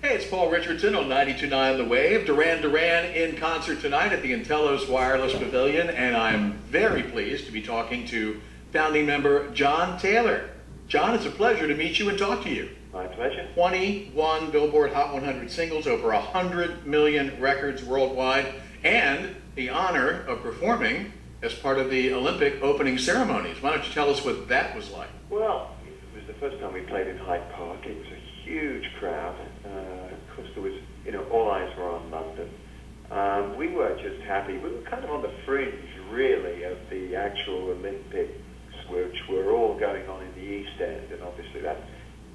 Hey, it's Paul Richardson on 92.9 The Wave. Duran Duran in concert tonight at the Intellos Wireless Pavilion, and I'm very pleased to be talking to founding member John Taylor. John, it's a pleasure to meet you and talk to you. My pleasure. 21 Billboard Hot 100 singles, over 100 million records worldwide, and the honor of performing as part of the Olympic opening ceremonies. Why don't you tell us what that was like? Well, it was the first time we played in Hyde Park. It was a huge crowd. Of course, there was, all eyes were on London. We were just happy. We were kind of on the fringe, really, of the actual Olympics, which were all going on in the East End, and obviously that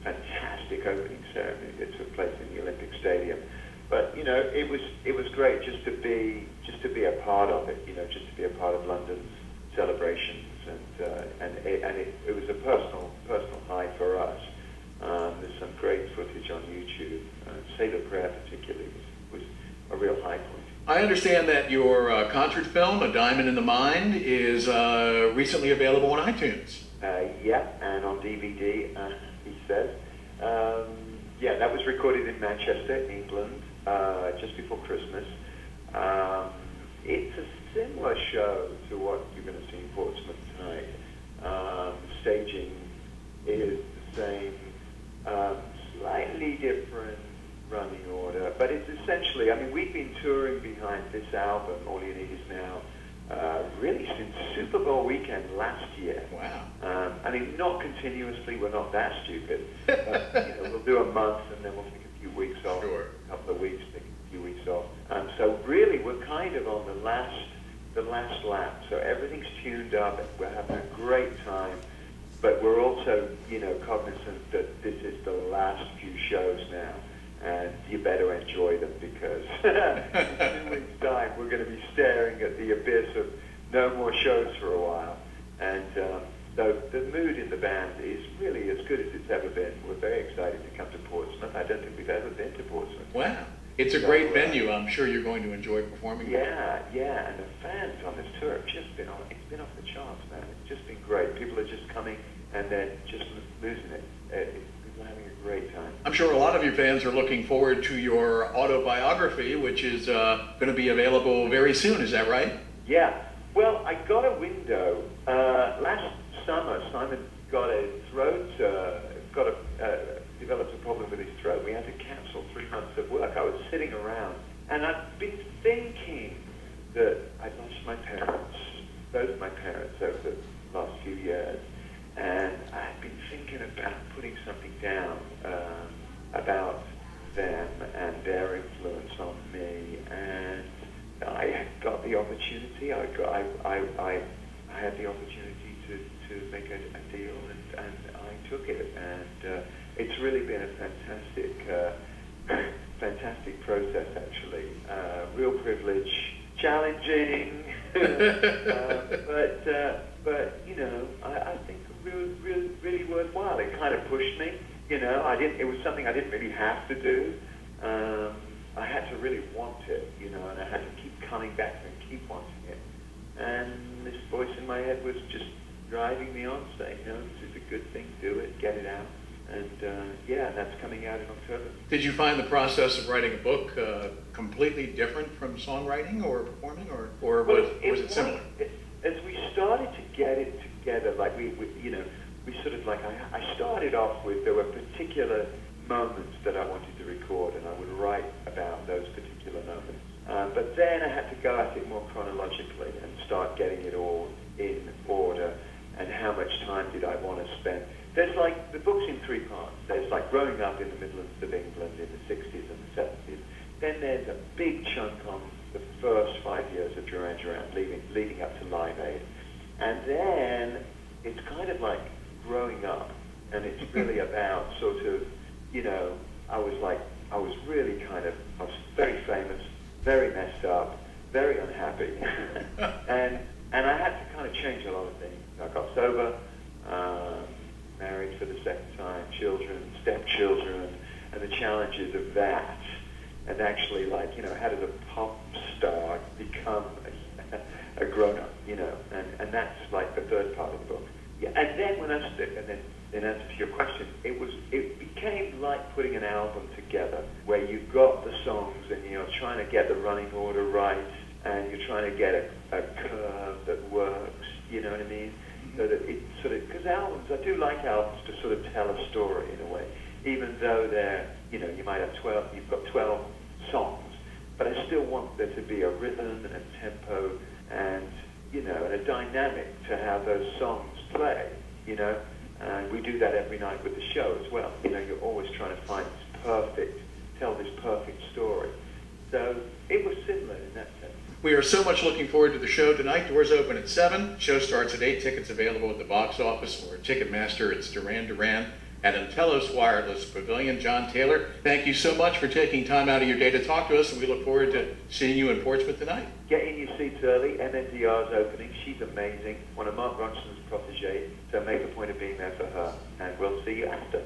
fantastic opening ceremony that took place in the Olympic Stadium. But it was great just to be a part of it. Just to be a part of London's celebrations, and it was a personal high for us. There's some great footage on YouTube. Say the Prayer particularly was a real high point. I understand that your concert film, A Diamond in the Mind, is recently available on iTunes. Yeah, and on DVD, he says. Yeah, that was recorded in Manchester, England, just before Christmas. It's a similar show to what you're going to see in Portsmouth tonight. Staging is the same, slightly different running order, but it's essentially, we've been touring behind this album, All You Need Is Now, really since Super Bowl weekend last year. Wow. Not continuously, we're not that stupid. We'll do a month and then we'll take a few weeks off, Sure. a couple of weeks, take a few weeks off. So really, we're kind of on the last lap. So everything's tuned up, we're having a great time, but we're also, cognizant that this is the last few shows now. And you better enjoy them, because in 2 weeks' time we're going to be staring at the abyss of no more shows for a while. And so the mood in the band is really as good as it's ever been. We're very excited to come to Portsmouth. I don't think we've ever been to Portsmouth. Wow. It's a great venue. I'm sure you're going to enjoy performing there. Yeah. And the fans on this tour have just been it's been off the charts, man. It's just been great. People are just coming and then just losing it. People are having a great time. I'm sure a lot of your fans are looking forward to your autobiography, which is going to be available very soon. Is that right? Yeah. Well, I got a window. Last summer, Simon got a throat, developed a problem with his throat. We had to cancel 3 months of work. I was sitting around, and I've been thinking that I'd lost my parents, both my parents, over the last few years. And I've been thinking about putting something down about them and their influence on me. And I got the opportunity. I had the opportunity to make a deal, and I took it. And it's really been a fantastic process, actually. Real privilege, challenging, but I think really worthwhile. It kind of pushed me. It was something I didn't really have to do. I had to really want it, and I had to keep coming back and keep wanting it. And this voice in my head was just driving me on, saying, this is a good thing, do it, get it out. And that's coming out in October. Did you find the process of writing a book completely different from songwriting or performing, or was it similar? As we started to get it together, like we sort of like, I started off with, there were particular moments that I wanted to record, and I would write about those particular moments. But then I had to go at it more chronologically and start getting it all in order, and how much time did I want to spend. There's like, the book's in 3 parts. There's like growing up in the Midlands of England in the 60s and the 70s. Then there's a big chunk on the first 5 years of Duran Duran, leading up to Live Aid. And then it's kind of like growing up, and it's really about sort of, I was really kind of, I was very famous, very messed up, very unhappy. and I had to kind of change a lot of things. I got sober, married for the second time, children, stepchildren, and the challenges of that. And actually, like, how does a pop star become a grown-up, and that's like the third part of the book. Yeah, and then when I stood, and then in answer to your question, it became like putting an album together where you've got the songs and you're trying to get the running order right and you're trying to get a curve that works, you know what I mean? So that it sort of, because albums, I do like albums to sort of tell a story in a way, even though they're, you know, you might have 12, you've got 12 songs, but I still want there to be a rhythm and a tempo and, you know, and a dynamic to how those songs play, you know? And we do that every night with the show as well. You know, you're always trying to find this perfect, tell this perfect story. So it was similar in that sense. We are so much looking forward to the show tonight. Doors open at 7. Show starts at 8. Tickets available at the box office or Ticketmaster. It's Duran Duran at Antelos Wireless Pavilion. John Taylor, thank you so much for taking time out of your day to talk to us, and we look forward to seeing you in Portsmouth tonight. Get in your seats early. MNDR's opening. She's amazing. One of Mark Ronson's protégés. So make a point of being there for her. And we'll see you after.